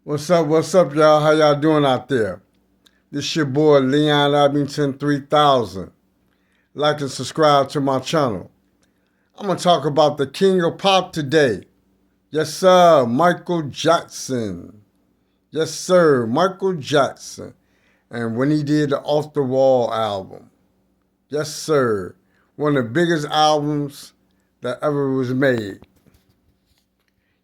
What's up, y'all? How y'all doing out there? This your boy Leon Abington 3000. Like and subscribe to my channel. I'm gonna talk about the king of pop today. Yes, sir, Micheal Jackson. Yes, sir, Micheal Jackson. And when he did the Off the Wall album. Yes, sir, one of the biggest albums that ever was made.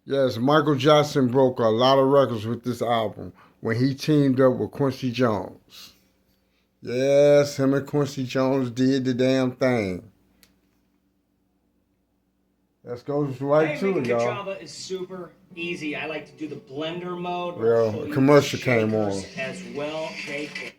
Yes, Micheal Jackson broke a lot of records with this album when he teamed up with Quincy Jones. Yes, him and Quincy Jones did the damn thing. Let's go right Hey, to making it, y'all. cachava is super easy. I like to do the blender mode. Well, a commercial came on. As well. Shake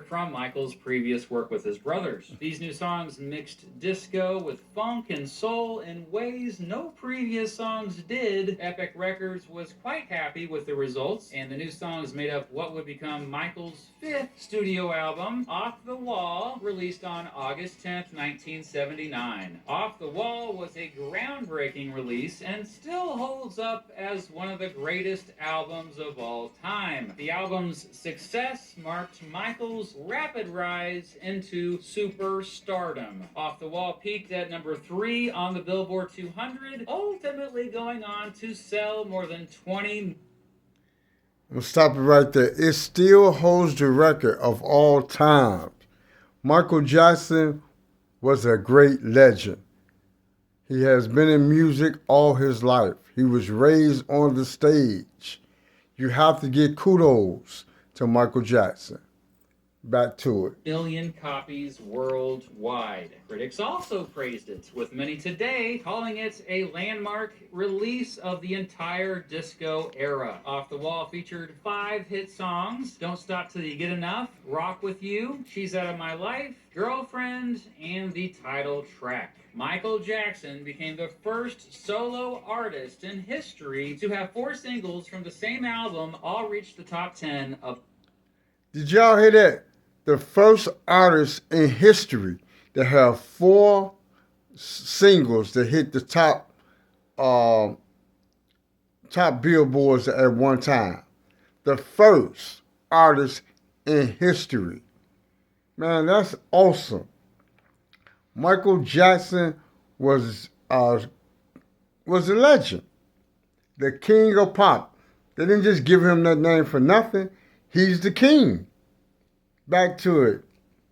from Michael's previous work with his brothers. These new songs mixed disco with funk and soul in ways no previous songs did. Epic Records was quite happy with the results, and the new songs made up what would become Michael's fifth studio album, Off the Wall, released on August 10th, 1979. Off the Wall was a groundbreaking release and still holds up as one of the greatest albums of all time. The album's success marked Michael's rapid rise into superstardom. Off the Wall peaked at number 3 on the Billboard 200, ultimately going on to sell more than 20. I'm gonna stop it right there. It still holds the record of all time. Micheal Jackson was a great legend. He has been in music all his life. He was raised on the stage. You have to give kudos to Micheal Jackson. Back to it. Million copies worldwide. Critics also praised it, with many today calling it a landmark release of the entire disco era. Off the Wall featured 5 hit songs: Don't Stop Till You Get Enough, Rock With You, She's Out of My Life, Girlfriend, and the title track. Micheal Jackson became the first solo artist in history to have 4 singles from the same album all reach the top 10 of. Did y'all hear that? The first artist in history to have 4 singles that hit the top billboards at one time. The first artist in history. Man, that's awesome. Micheal Jackson was was a legend, the king of pop. They didn't just give him that name for nothing. He's the king. Back to it.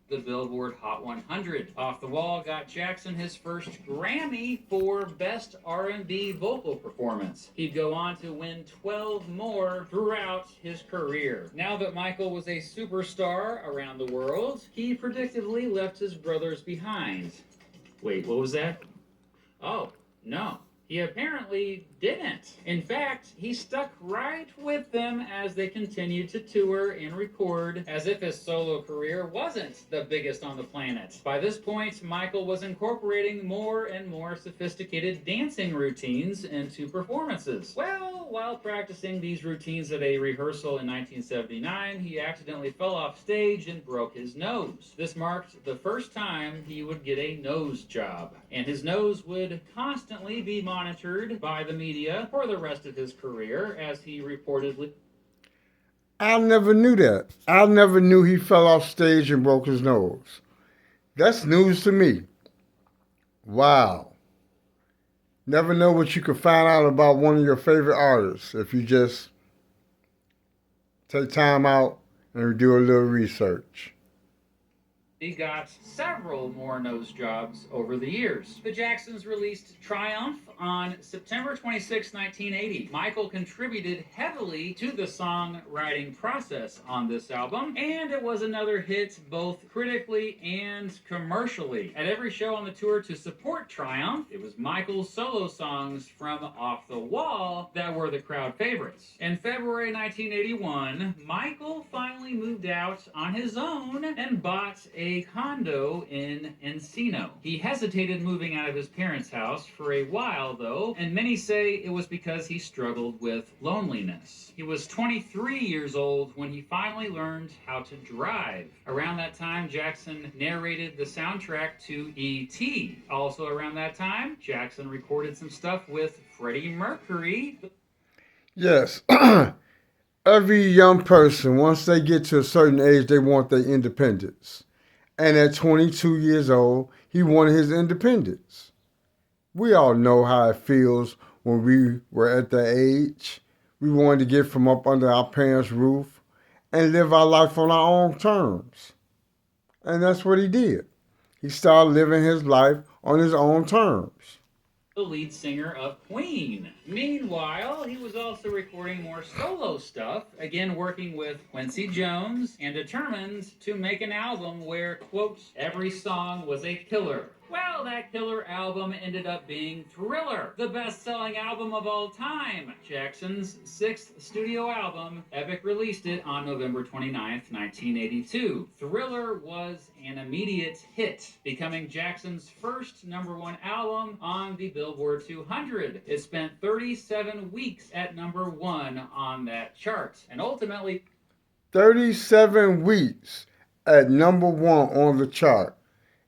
The Billboard Hot 100. Off the Wall got Jackson his first Grammy for Best R&B Vocal Performance. He'd go on to win 12 more throughout his career. Now that Michael was a superstar around the world, he predictably left his brothers behind. Wait, what was that? Oh, no. He apparently didn't. In fact, he stuck right with them as they continued to tour and record, as if his solo career wasn't the biggest on the planet. By this point, Michael was incorporating more and more sophisticated dancing routines into performances. Well, while practicing these routines at a rehearsal in 1979, he accidentally fell off stage and broke his nose. This marked the first time he would get a nose job, and his nose would constantly be monitored by the media for the rest of his career, as he reportedly. I never knew that. I never knew he fell off stage and broke his nose. That's news to me. Wow. Never know what you could find out about one of your favorite artists if you just take time out and do a little research. He got several more nose jobs over the years. The Jacksons released Triumph on September 26, 1980. Michael contributed heavily to the songwriting process on this album, and it was another hit both critically and commercially. At every show on the tour to support Triumph, it was Michael's solo songs from Off the Wall that were the crowd favorites. In February 1981, Michael finally moved out on his own and bought a condo in Encino. He hesitated moving out of his parents' house for a while, though, and many say it was because he struggled with loneliness. He was 23 years old when he finally learned how to drive. Around that time, Jackson narrated the soundtrack to E.T. Also around that time, Jackson recorded some stuff with Freddie Mercury. Yes. Every young person, once they get to a certain age, they want their independence. And at 22 years old, he wanted his independence. We all know how it feels when we were at that age. We wanted to get from up under our parents' roof and live our life on our own terms. And that's what he did. He started living his life on his own terms. The lead singer of Queen. Meanwhile, he was also recording more solo stuff, again working with Quincy Jones, and determined to make an album where, quote, every song was a killer. Well, that killer album ended up being Thriller, the best-selling album of all time. Jackson's sixth studio album, Epic released it on November 29th, 1982. Thriller was an immediate hit, becoming Jackson's first #1 album on the Billboard 200. It spent 37 weeks at #1 on that chart, and ultimately 37 weeks at #1 on the chart.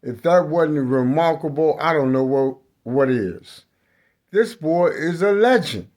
If that wasn't remarkable, I don't know what is. This boy is a legend.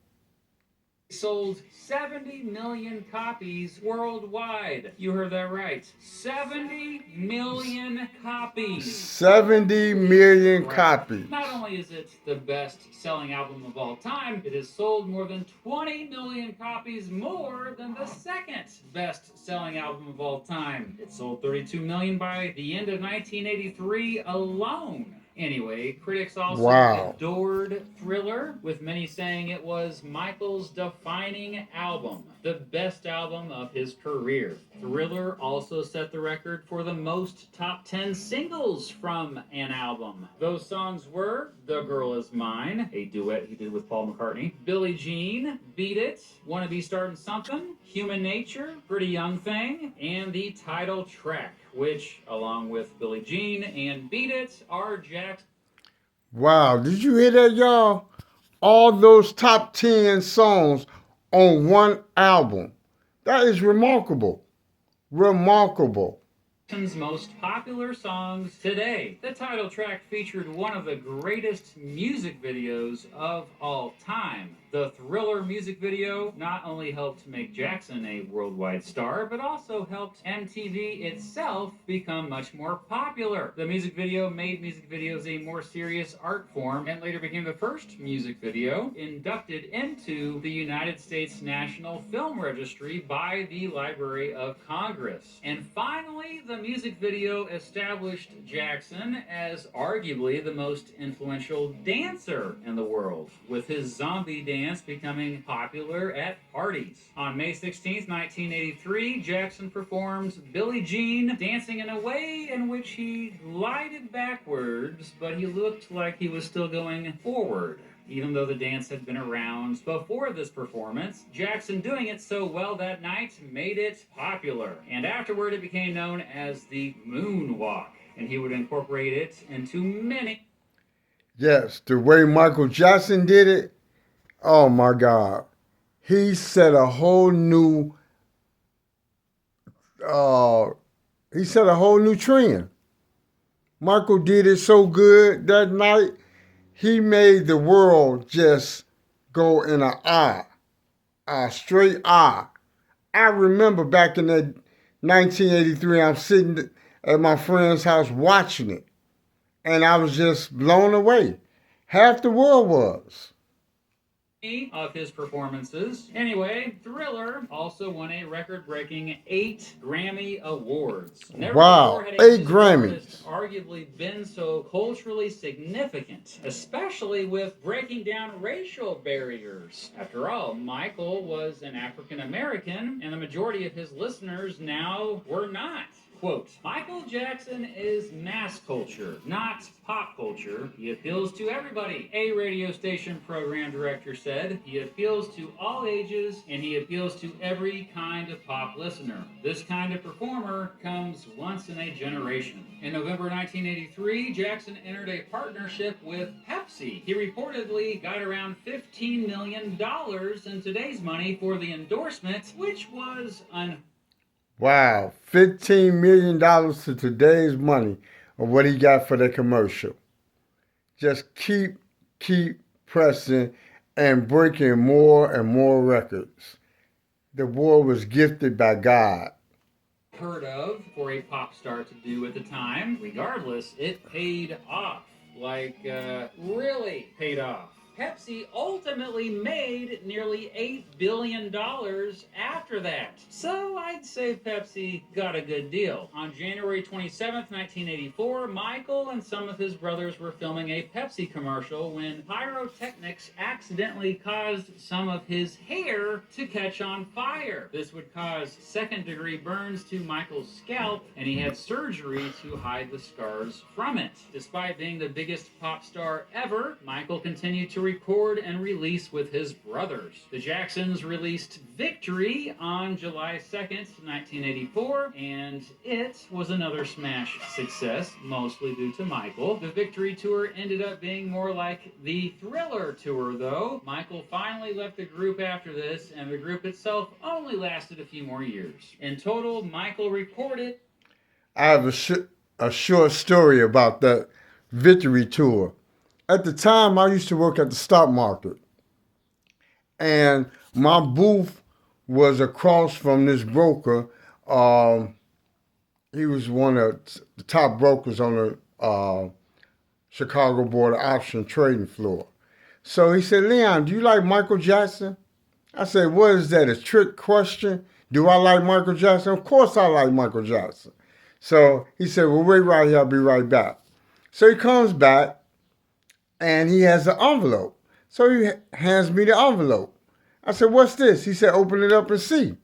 sold 70 million copies worldwide. You heard that right. 70 million copies. 70 million copies. Not only is it the best-selling album of all time, it has sold more than 20 million copies more than the second best-selling album of all time. It sold 32 million by the end of 1983 alone. Anyway, critics also adored Thriller, with many saying it was Michael's defining album, the best album of his career. Thriller also set the record for the most top 10 singles from an album. Those songs were The Girl Is Mine, a duet he did with Paul McCartney, Billie Jean, Beat It, Wanna Be Starting Something, Human Nature, Pretty Young Thing, and the title track, which, along with Billie Jean and Beat It, are Jackson's. Wow, did you hear that, y'all? All those top 10 songs on one album. That is remarkable. Remarkable. Most popular songs today. The title track featured one of the greatest music videos of all time. The Thriller music video not only helped make Jackson a worldwide star, but also helped MTV itself become much more popular. The music video made music videos a more serious art form and later became the first music video inducted into the United States National Film Registry by the Library of Congress. And finally, the music video established Jackson as arguably the most influential dancer in the world, with his zombie dance becoming popular at parties. On May 16, 1983, Jackson performed Billie Jean, dancing in a way in which he glided backwards, but he looked like he was still going forward. Even though the dance had been around before this performance, Jackson doing it so well that night made it popular. And afterward, it became known as the moonwalk, and he would incorporate it into many. Yes, the way Michael Jackson did it, oh my God. He set a whole new trend. Michael did it so good that night. He made the world just go in an eye, a straight eye. I remember back in that 1983, I'm sitting at my friend's house watching it, and I was just blown away. Half the world was. Of his performances. Anyway, Thriller also won a record-breaking 8 Grammy Awards. Never Wow, before had a 8 Grammys. arguably been so culturally significant, especially with breaking down racial barriers. After all, Michael was an African American, and the majority of his listeners now were not. Quote, Michael Jackson is mass culture, not pop culture. He appeals to everybody, a radio station program director said. He appeals to all ages, and he appeals to every kind of pop listener. This kind of performer comes once in a generation. In November 1983, Jackson entered a partnership with Pepsi. He reportedly got around $15 million in today's money for the endorsement, which was Wow, $15 million to today's money of what he got for the commercial. Just keep pressing and breaking more and more records. The boy was gifted by God. Heard of for a pop star to do at the time. Regardless, it paid off. Really paid off. Pepsi ultimately made nearly $8 billion after that. So I'd say Pepsi got a good deal. On January 27th, 1984, Michael and some of his brothers were filming a Pepsi commercial when pyrotechnics accidentally caused some of his hair to catch on fire. This would cause second-degree burns to Michael's scalp, and he had surgery to hide the scars from it. Despite being the biggest pop star ever, Michael continued to record and release with his brothers. The Jacksons released Victory on July 2nd, 1984, and it was another smash success, mostly due to Michael. The Victory tour ended up being more like the Thriller tour, though. Michael finally left the group after this, and the group itself only lasted a few more years. In total, Michael recorded... I have a short story about that Victory tour. At the time, I used to work at the stock market, and my booth was across from this broker. He was one of the top brokers on the Chicago Board of Option trading floor. So he said, "Leon, do you like Michael Jackson?" I said, "What is that, a trick question? Do I like Michael Jackson?" "Of course I like Michael Jackson." So he said, "Well, wait right here, I'll be right back." So he comes back, and he has an envelope. So he hands me the envelope. I said, "What's this?" He said, "Open it up and see."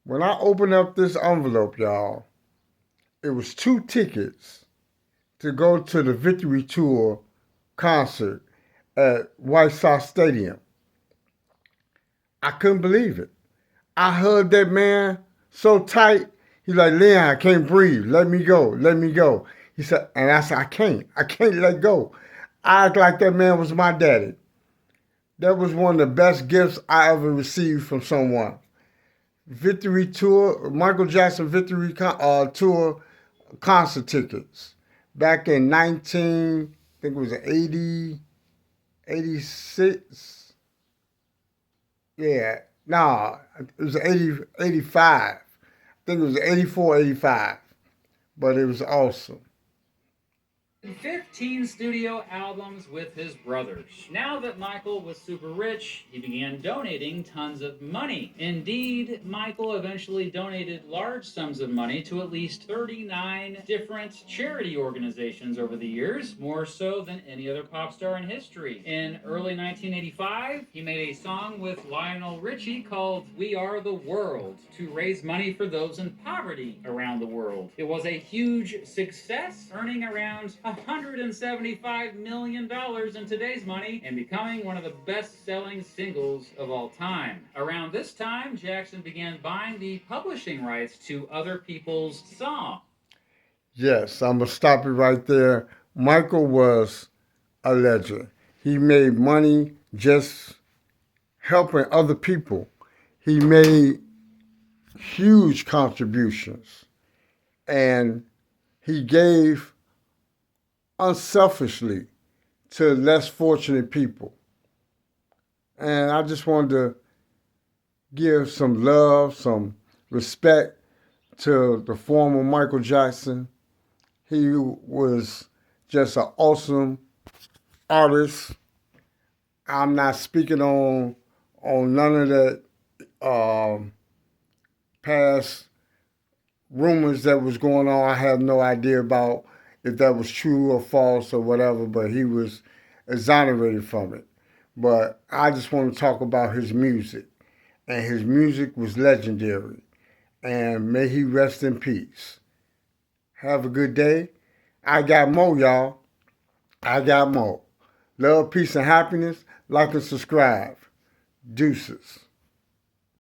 When I opened up this envelope, y'all, it was 2 tickets to go to the Victory Tour concert at White Sox Stadium. I couldn't believe it. I hugged that man so tight. He's like, "Leon, I can't breathe. Let me go. Let me go." He said, and I said, I can't let go. I act like that man was my daddy. That was one of the best gifts I ever received from someone. Victory Tour, Michael Jackson Victory Tour concert tickets. Back in I think it was 86. Yeah, no, it was 85. I think it was 84, 85. But it was awesome. 15 studio albums with his brothers. Now that Michael was super rich, he began donating tons of money. Indeed, Michael eventually donated large sums of money to at least 39 different charity organizations over the years, more so than any other pop star in history. In early 1985, he made a song with Lionel Richie called "We Are the World" to raise money for those in poverty around the world. It was a huge success, earning around $175 million in today's money and becoming one of the best-selling singles of all time. Around this time, Jackson began buying the publishing rights to other people's songs. Yes, I'm going to stop it right there. Michael was a legend. He made money just helping other people. He made huge contributions, and he gave unselfishly to less fortunate people. And I just wanted to give some love, some respect to the former Michael Jackson. He was just an awesome artist. I'm not speaking on none of that past rumors that was going on. I have no idea about if that was true or false or whatever, but he was exonerated from it. But I just want to talk about his music. And his music was legendary. And may he rest in peace. Have a good day. I got more, y'all. I got more. Love, peace, and happiness. Like and subscribe. Deuces.